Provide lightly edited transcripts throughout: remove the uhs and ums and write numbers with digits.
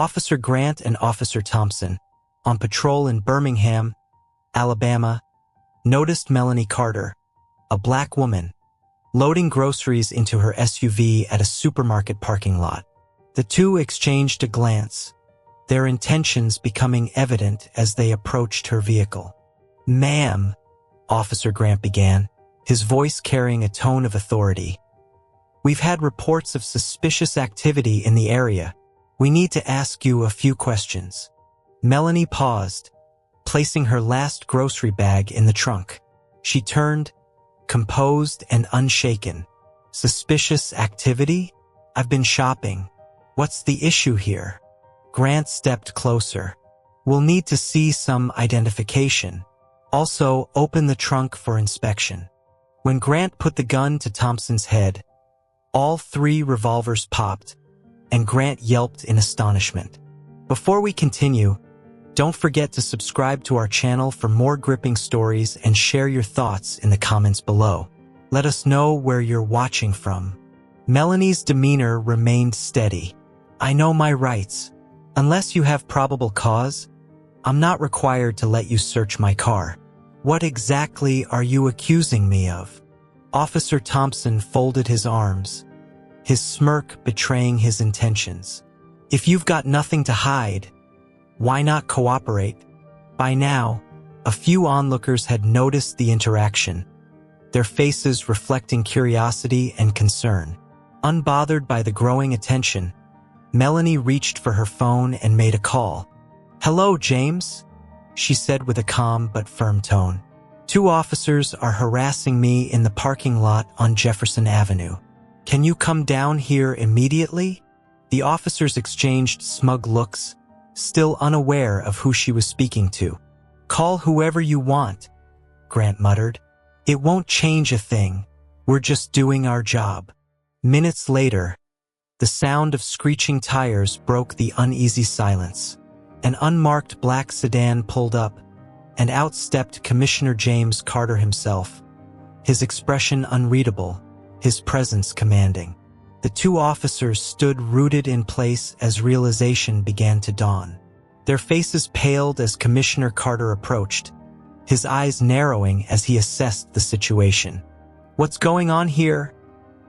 Officer Grant and Officer Thompson, on patrol in Birmingham, Alabama, noticed Melanie Carter, a black woman, loading groceries into her SUV at a supermarket parking lot. The two exchanged a glance, their intentions becoming evident as they approached her vehicle. "Ma'am," Officer Grant began, his voice carrying a tone of authority. "We've had reports of suspicious activity in the area. We need to ask you a few questions." Melanie paused, placing her last grocery bag in the trunk. She turned, composed and unshaken. "Suspicious activity? I've been shopping. What's the issue here?" Grant stepped closer. "We'll need to see some identification. Also, open the trunk for inspection." When Grant put the gun to Thompson's head, all three revolvers popped, and Grant yelped in astonishment. Before we continue, don't forget to subscribe to our channel for more gripping stories and share your thoughts in the comments below. Let us know where you're watching from. Melanie's demeanor remained steady. "I know my rights. Unless you have probable cause, I'm not required to let you search my car." "What exactly are you accusing me of?" Officer Thompson folded his arms, his smirk betraying his intentions. "If you've got nothing to hide, why not cooperate?" By now, a few onlookers had noticed the interaction, their faces reflecting curiosity and concern. Unbothered by the growing attention, Melanie reached for her phone and made a call. "Hello, James," she said with a calm but firm tone. "Two officers are harassing me in the parking lot on Jefferson Avenue. Can you come down here immediately?" The officers exchanged smug looks, still unaware of who she was speaking to. "Call whoever you want," Grant muttered. "It won't change a thing. We're just doing our job." Minutes later, the sound of screeching tires broke the uneasy silence. An unmarked black sedan pulled up, and out stepped Commissioner James Carter himself, his expression unreadable, his presence commanding. The two officers stood rooted in place as realization began to dawn. Their faces paled as Commissioner Carter approached, his eyes narrowing as he assessed the situation. "What's going on here?"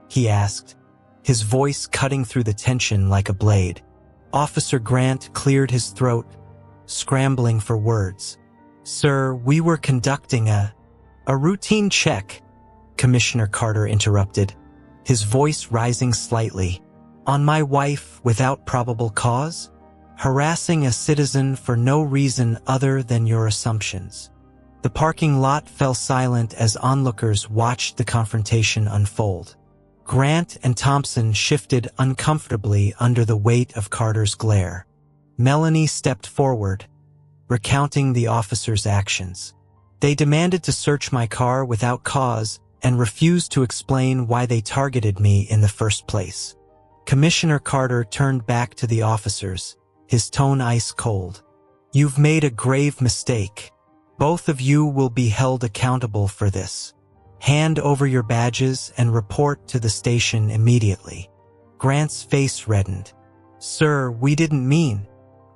he asked, his voice cutting through the tension like a blade. Officer Grant cleared his throat, scrambling for words. "Sir, we were conducting a routine check," Commissioner Carter interrupted, his voice rising slightly. "On my wife without probable cause? Harassing a citizen for no reason other than your assumptions." The parking lot fell silent as onlookers watched the confrontation unfold. Grant and Thompson shifted uncomfortably under the weight of Carter's glare. Melanie stepped forward, recounting the officers' actions. "They demanded to search my car without cause and refused to explain why they targeted me in the first place." Commissioner Carter turned back to the officers, his tone ice cold. "You've made a grave mistake. Both of you will be held accountable for this. Hand over your badges and report to the station immediately." Grant's face reddened. "Sir, we didn't mean—"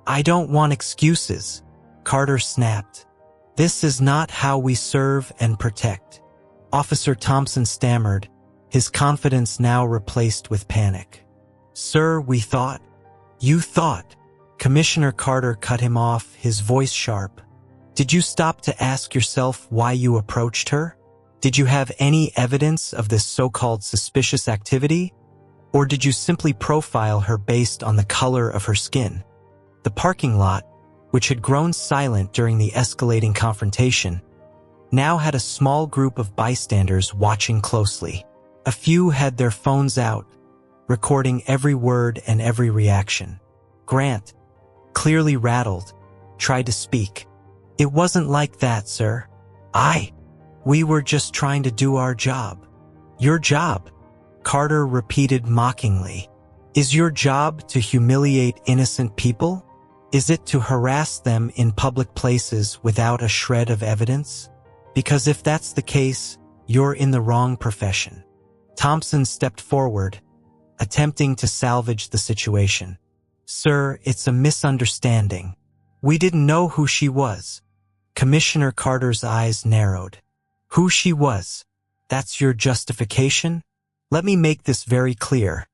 "I don't want excuses," Carter snapped. "This is not how we serve and protect." Officer Thompson stammered, his confidence now replaced with panic. "Sir, we thought—" "You thought?" Commissioner Carter cut him off, his voice sharp. "Did you stop to ask yourself why you approached her? Did you have any evidence of this so-called suspicious activity? Or did you simply profile her based on the color of her skin?" The parking lot, which had grown silent during the escalating confrontation, now had a small group of bystanders watching closely. A few had their phones out, recording every word and every reaction. Grant, clearly rattled, tried to speak. "It wasn't like that, sir. We were just trying to do our job." "Your job?" Carter repeated mockingly. "Is your job to humiliate innocent people? Is it to harass them in public places without a shred of evidence? Because if that's the case, you're in the wrong profession." Thompson stepped forward, attempting to salvage the situation. Sir, it's a misunderstanding. We didn't know who she was. Commissioner Carter's eyes narrowed. Who she was? That's your justification? Let me make this very clear.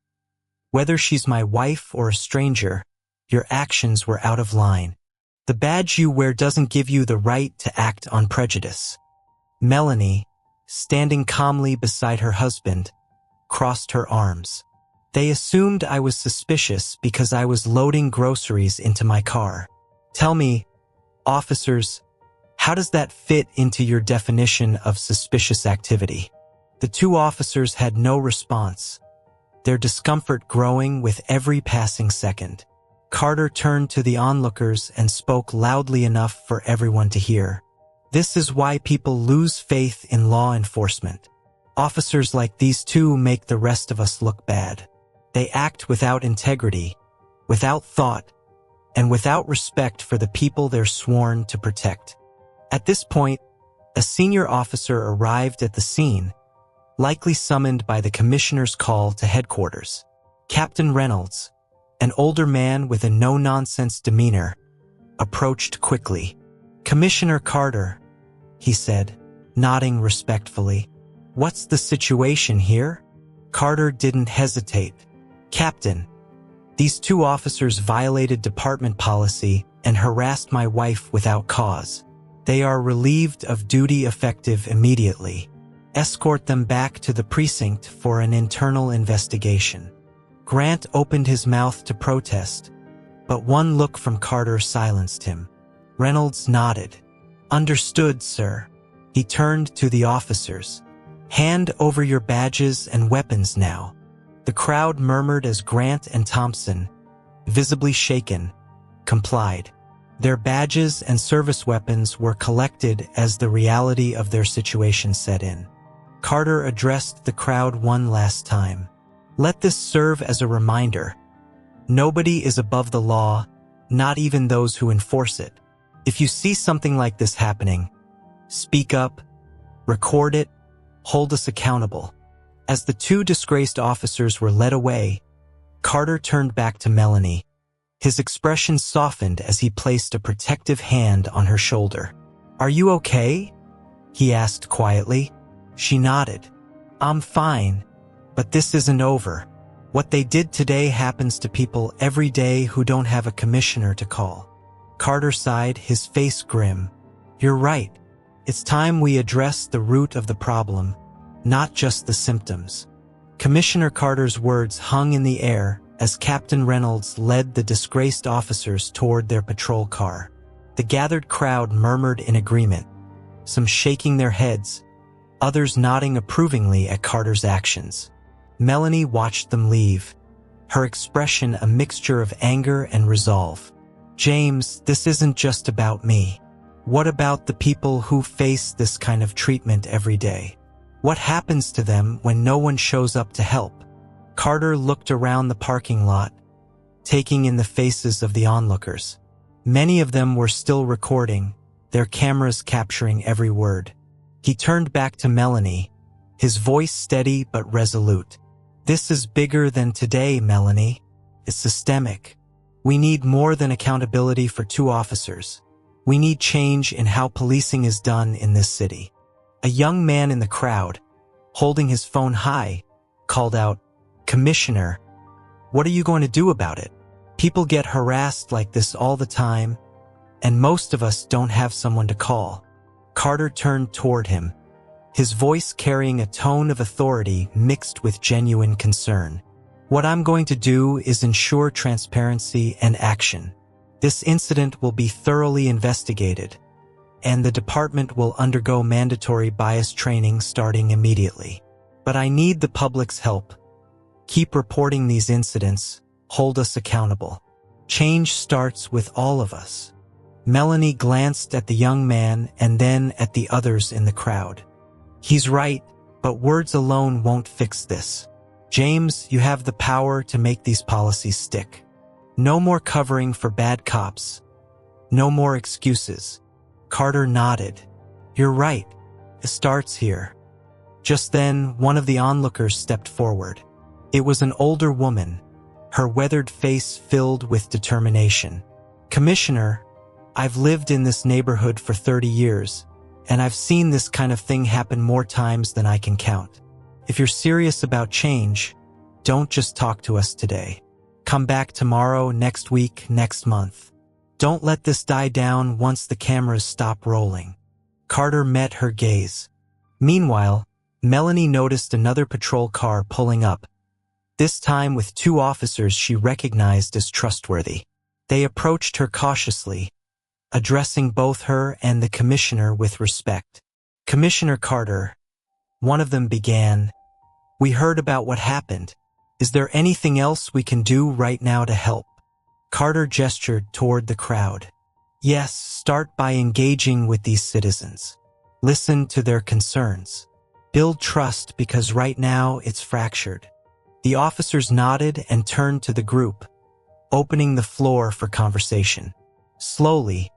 Whether she's my wife or a stranger, your actions were out of line. The badge you wear doesn't give you the right to act on prejudice. Melanie, standing calmly beside her husband, crossed her arms. They assumed I was suspicious because I was loading groceries into my car. Tell me, officers, how does that fit into your definition of suspicious activity? The two officers had no response, their discomfort growing with every passing second. Carter turned to the onlookers and spoke loudly enough for everyone to hear. This is why people lose faith in law enforcement. Officers like these two make the rest of us look bad. They act without integrity, without thought, and without respect for the people they're sworn to protect. At this point, a senior officer arrived at the scene, likely summoned by the commissioner's call to headquarters. Captain Reynolds, an older man with a no-nonsense demeanor, approached quickly. "Commissioner Carter," he said, nodding respectfully. "What's the situation here?" Carter didn't hesitate. "Captain, these two officers violated department policy and harassed my wife without cause. They are relieved of duty effective immediately. Escort them back to the precinct for an internal investigation." Grant opened his mouth to protest, but one look from Carter silenced him. Reynolds nodded. "Understood, sir." He turned to the officers. "Hand over your badges and weapons now." The crowd murmured as Grant and Thompson, visibly shaken, complied. Their badges and service weapons were collected as the reality of their situation set in. Carter addressed the crowd one last time. "Let this serve as a reminder. Nobody is above the law, not even those who enforce it. If you see something like this happening, speak up, record it, hold us accountable." As the two disgraced officers were led away, Carter turned back to Melanie. His expression softened as he placed a protective hand on her shoulder. "Are you okay?" he asked quietly. She nodded. "I'm fine, but this isn't over. What they did today happens to people every day who don't have a commissioner to call." Carter sighed, his face grim. "You're right. It's time we address the root of the problem, not just the symptoms." Commissioner Carter's words hung in the air as Captain Reynolds led the disgraced officers toward their patrol car. The gathered crowd murmured in agreement, some shaking their heads, others nodding approvingly at Carter's actions. Melanie watched them leave, her expression a mixture of anger and resolve. "James, this isn't just about me. What about the people who face this kind of treatment every day? What happens to them when no one shows up to help?" Carter looked around the parking lot, taking in the faces of the onlookers. Many of them were still recording, their cameras capturing every word. He turned back to Melanie, his voice steady but resolute. "This is bigger than today, Melanie. It's systemic. We need more than accountability for two officers. We need change in how policing is done in this city." A young man in the crowd, holding his phone high, called out, "Commissioner, what are you going to do about it? People get harassed like this all the time, and most of us don't have someone to call." Carter turned toward him, his voice carrying a tone of authority mixed with genuine concern. "What I'm going to do is ensure transparency and action. This incident will be thoroughly investigated, and the department will undergo mandatory bias training starting immediately. But I need the public's help. Keep reporting these incidents, hold us accountable. Change starts with all of us." Melanie glanced at the young man and then at the others in the crowd. "He's right, but words alone won't fix this. James, you have the power to make these policies stick. No more covering for bad cops. No more excuses." Carter nodded. "You're right. It starts here." Just then, one of the onlookers stepped forward. It was an older woman, her weathered face filled with determination. "Commissioner, I've lived in this neighborhood for 30 years, and I've seen this kind of thing happen more times than I can count. If you're serious about change, don't just talk to us today. Come back tomorrow, next week, next month. Don't let this die down once the cameras stop rolling." Carter met her gaze. Meanwhile, Melanie noticed another patrol car pulling up, this time with 2 officers she recognized as trustworthy. They approached her cautiously, addressing both her and the commissioner with respect. "Commissioner Carter," one of them began, "we heard about what happened. Is there anything else we can do right now to help?" Carter gestured toward the crowd. "Yes, start by engaging with these citizens. Listen to their concerns. Build trust because right now it's fractured." The officers nodded and turned to the group, opening the floor for conversation. Slowly,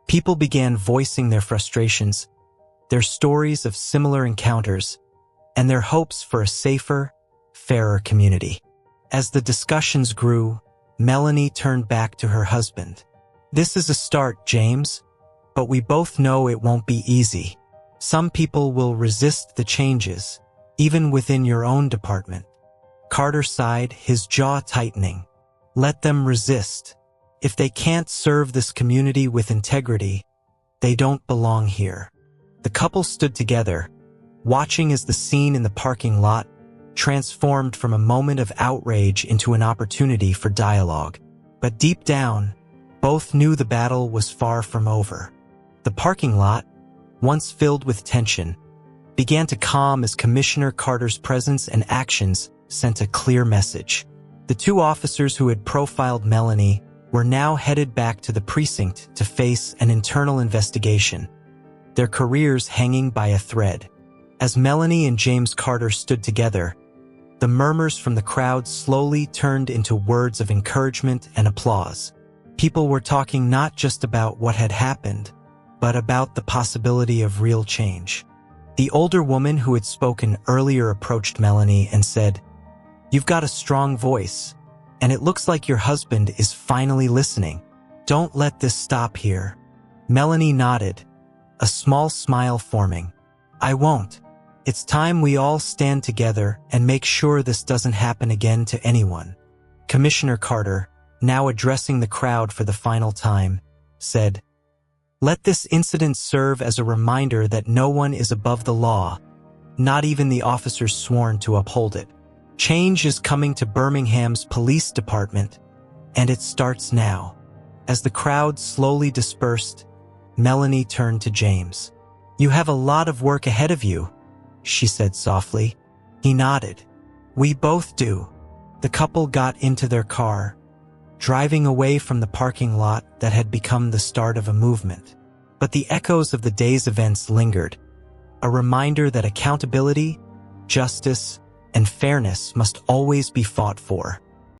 people began voicing their frustrations, their stories of similar encounters, and their hopes for a safer, fairer community. As the discussions grew, Melanie turned back to her husband. "This is a start, James, but we both know it won't be easy. Some people will resist the changes, even within your own department." Carter sighed, his jaw tightening. "Let them resist. If they can't serve this community with integrity, they don't belong here." The couple stood together, watching as the scene in the parking lot transformed from a moment of outrage into an opportunity for dialogue. But deep down, both knew the battle was far from over. The parking lot, once filled with tension, began to calm as Commissioner Carter's presence and actions sent a clear message. The 2 officers who had profiled Melanie were now headed back to the precinct to face an internal investigation, their careers hanging by a thread. As Melanie and James Carter stood together, the murmurs from the crowd slowly turned into words of encouragement and applause. People were talking not just about what had happened, but about the possibility of real change. The older woman who had spoken earlier approached Melanie and said, "You've got a strong voice, and it looks like your husband is finally listening. Don't let this stop here." Melanie nodded, a small smile forming. "I won't. It's time we all stand together and make sure this doesn't happen again to anyone." Commissioner Carter, now addressing the crowd for the final time, said, "Let this incident serve as a reminder that no one is above the law, not even the officers sworn to uphold it. Change is coming to Birmingham's police department, and it starts now." As the crowd slowly dispersed, Melanie turned to James. "You have a lot of work ahead of you," she said softly. He nodded. "We both do." The couple got into their car, driving away from the parking lot that had become the start of a movement. But the echoes of the day's events lingered, a reminder that accountability, justice, and fairness must always be fought for.